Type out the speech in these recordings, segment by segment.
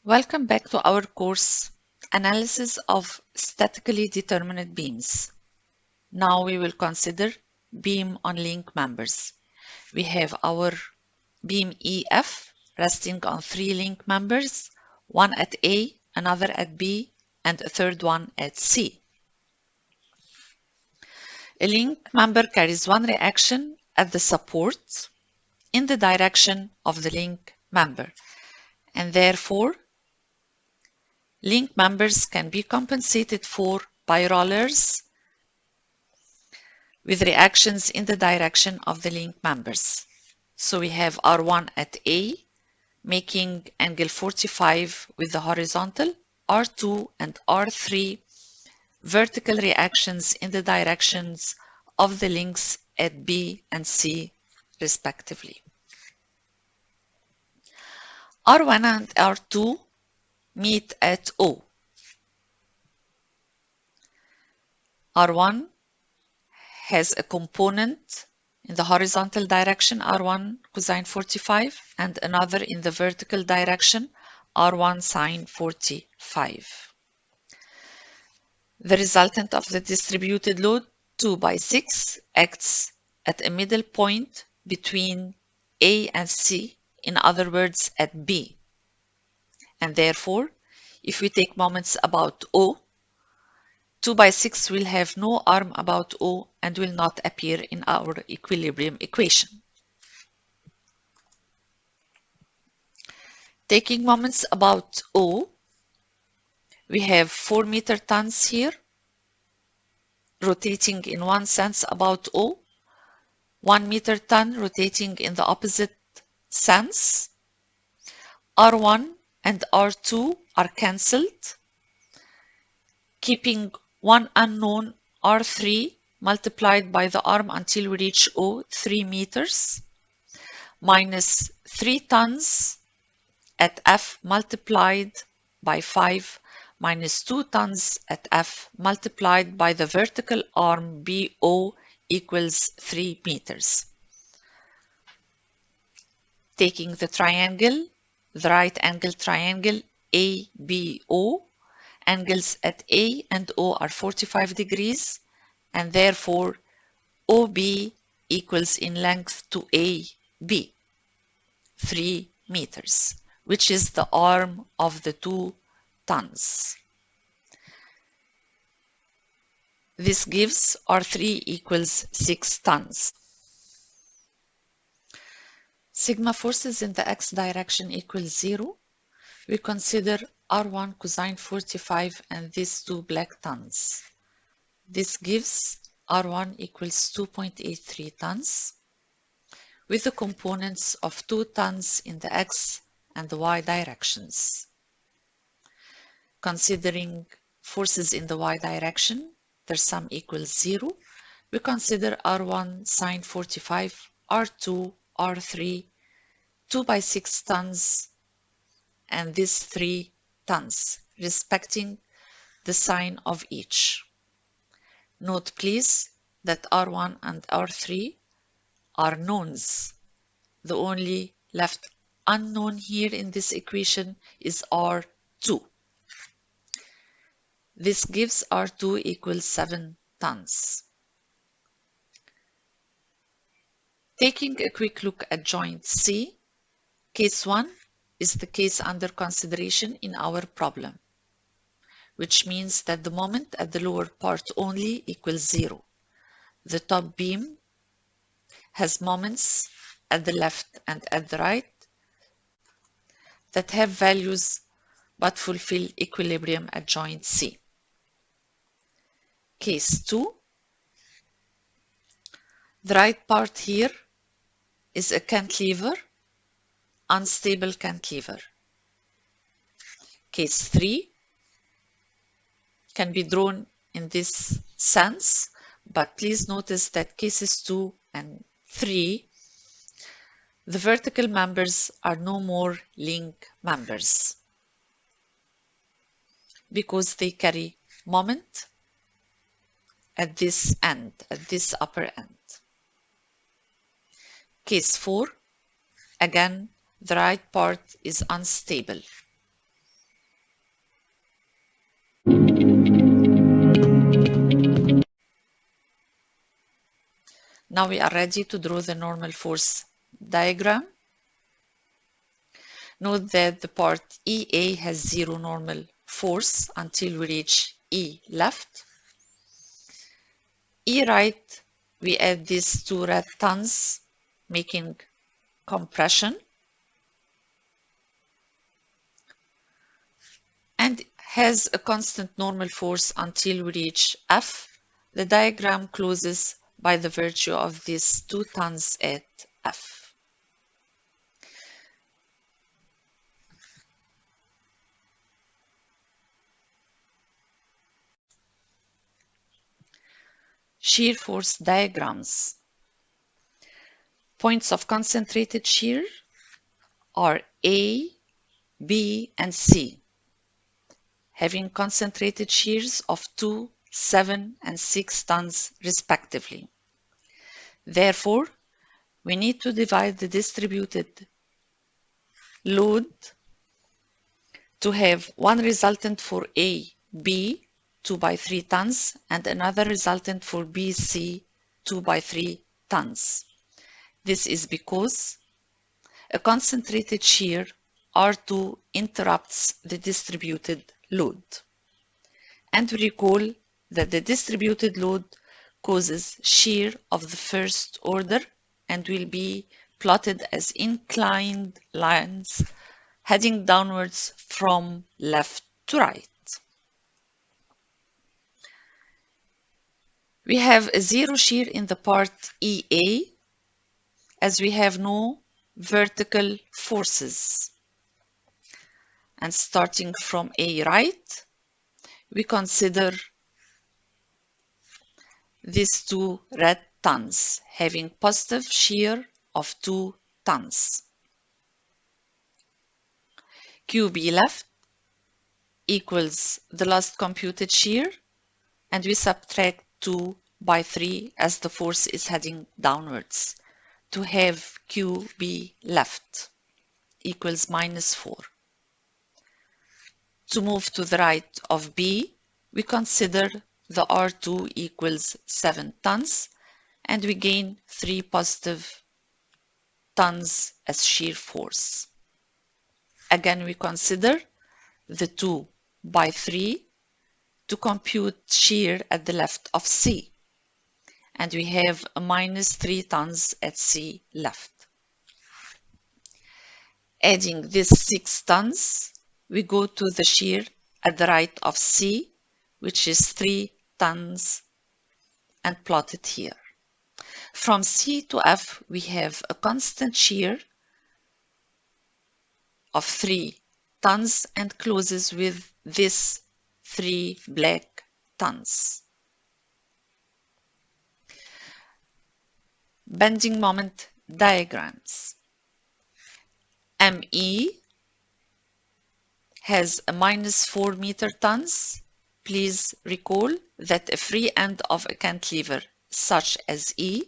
Welcome back to our course, Analysis of Statically Determinate Beams. Now we will consider beam on link members. We have our beam EF resting on 3 link members, one at A, another at B, and a third one at C. A link member carries one reaction at the support in the direction of the link member, and therefore link members can be compensated for by rollers with reactions in the direction of the link members. So we have R1 at A making angle 45 with the horizontal, R2 and R3 vertical reactions in the directions of the links at B and C respectively. R1 and R2 meet at O. R1 has a component in the horizontal direction, R1 cosine 45, and another in the vertical direction, R1 sine 45. The resultant of the distributed load, 2 by 6, acts at a middle point between A and C, in other words, at B. And therefore, if we take moments about O, 2 by 6 will have no arm about O and will not appear in our equilibrium equation. Taking moments about O, we have 4 meter tons here, rotating in one sense about O, 1 meter ton rotating in the opposite sense. R1 and R2 are cancelled, keeping one unknown R3 multiplied by the arm until we reach O, 3 meters, minus 3 tons at F multiplied by 5, minus 2 tons at F multiplied by the vertical arm BO equals 3 meters. Taking the triangle, the right angle triangle ABO, angles at A and O are 45 degrees, and therefore OB equals in length to AB, 3 meters, which is the arm of the 2 tons. This gives R3 equals 6 tons. Sigma forces in the x direction equals 0. We consider R1 cosine 45 and these 2 black tons. This gives R1 equals 2.83 tons with the components of 2 tons in the x and the y directions. Considering forces in the y direction, their sum equals 0. We consider R1 sine 45, R2, R3, 2 by 6 tons, and these 3 tons, respecting the sign of each. Note please that R1 and R3 are knowns. The only left unknown here in this equation is R2. This gives R2 equals 7 tons. Taking a quick look at joint C, case 1 is the case under consideration in our problem, which means that the moment at the lower part only equals 0. The top beam has moments at the left and at the right that have values but fulfill equilibrium at joint C. Case 2, the right part here is a cantilever, unstable cantilever. Case 3 can be drawn in this sense, but please notice that cases 2 and 3, the vertical members are no more link members because they carry moment at this end, at this upper end. Case 4, again, the right part is unstable. Now we are ready to draw the normal force diagram. Note that the part EA has zero normal force until we reach E left. E right, we add these two red tons, making compression, and has a constant normal force until we reach F. The diagram closes by the virtue of these 2 tons at F. Shear force diagrams. Points of concentrated shear are A, B, and C, having concentrated shears of 2, 7, and 6 tons respectively. Therefore, we need to divide the distributed load to have one resultant for A, B, 2 by 3 tons, and another resultant for B, C, 2 by 3 tons. This is because a concentrated shear R2 interrupts the distributed load. And we recall that the distributed load causes shear of the first order and will be plotted as inclined lines heading downwards from left to right. We have a zero shear in the part EA as we have no vertical forces. And starting from A right, we consider these 2 red tons having positive shear of 2 tons. QB left equals the last computed shear, and we subtract 2 by 3 as the force is heading downwards to have QB left equals -4. To move to the right of B, we consider the R2 equals 7 tons, and we gain 3 positive tons as shear force. Again, we consider the 2 by 3 to compute shear at the left of C, and we have a -3 tons at C left. Adding this 6 tons, we go to the shear at the right of C, which is 3 tons, and plot it here. From C to F, we have a constant shear of 3 tons and closes with this 3 black tons. Bending moment diagrams. ME has a -4 meter tons. Please recall that a free end of a cantilever such as E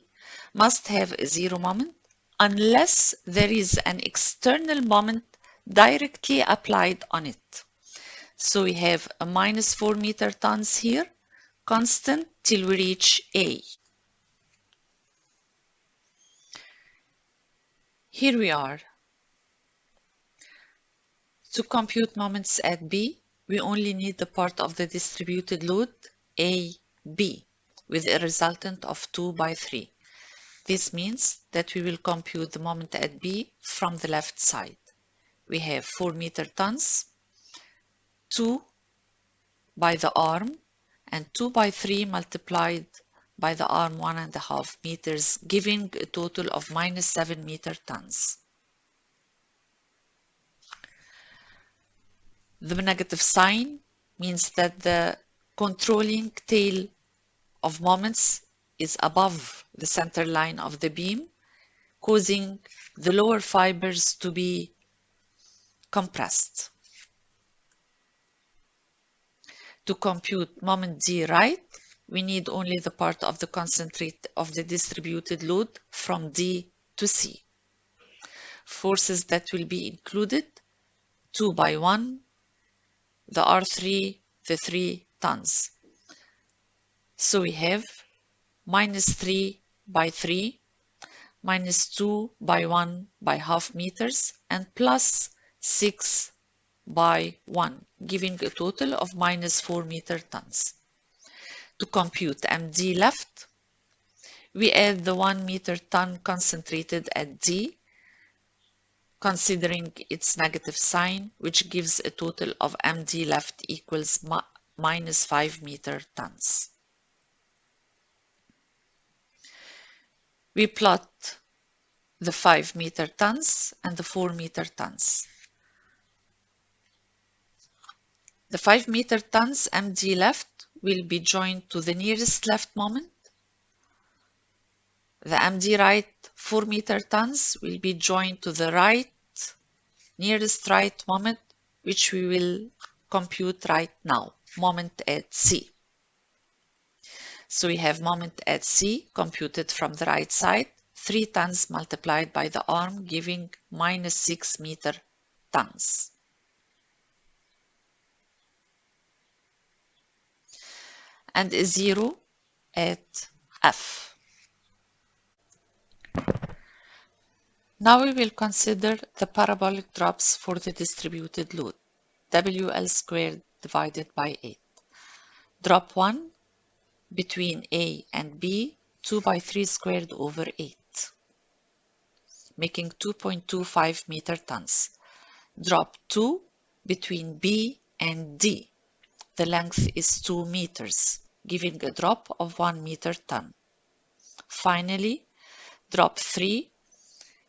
must have a zero moment unless there is an external moment directly applied on it. So we have a -4 meter tons here, constant till we reach A. Here we are. To compute moments at B, we only need the part of the distributed load AB with a resultant of 2 by 3. This means that we will compute the moment at B from the left side. We have 4 meter tons, 2 by the arm, and 2 by 3 multiplied by the arm 1.5 meters, giving a total of -7 meter tons. The negative sign means that the controlling tail of moments is above the center line of the beam, causing the lower fibers to be compressed. To compute moment D right, we need only the part of the concentrate of the distributed load from D to C. Forces that will be included: 2 by 1, the R3, the 3 tons. So we have -3 by 3, minus 2 by 1 by half meters, and plus 6 by 1, giving a total of minus 4 meter tons. To compute MD left, we add the 1 meter ton concentrated at D, considering its negative sign, which gives a total of MD left equals minus 5 meter tons. We plot the 5 meter tons and the 4 meter tons. The 5 meter tons MD left will be joined to the nearest left moment. The MD right 4 meter tons will be joined to the nearest right moment, which we will compute right now, moment at C. So we have moment at C computed from the right side, 3 tons multiplied by the arm, giving minus 6 meter tons. And a 0 at F. Now we will consider the parabolic drops for the distributed load, WL squared divided by 8. Drop 1 between A and B, 2 by 3 squared over 8, making 2.25 meter tons. Drop 2 between B and D. The length is 2 meters, giving a drop of 1 meter ton. Finally, drop 3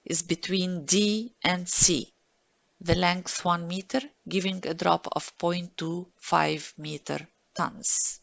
is between D and C. The length 1 meter, giving a drop of 0.25 meter tons.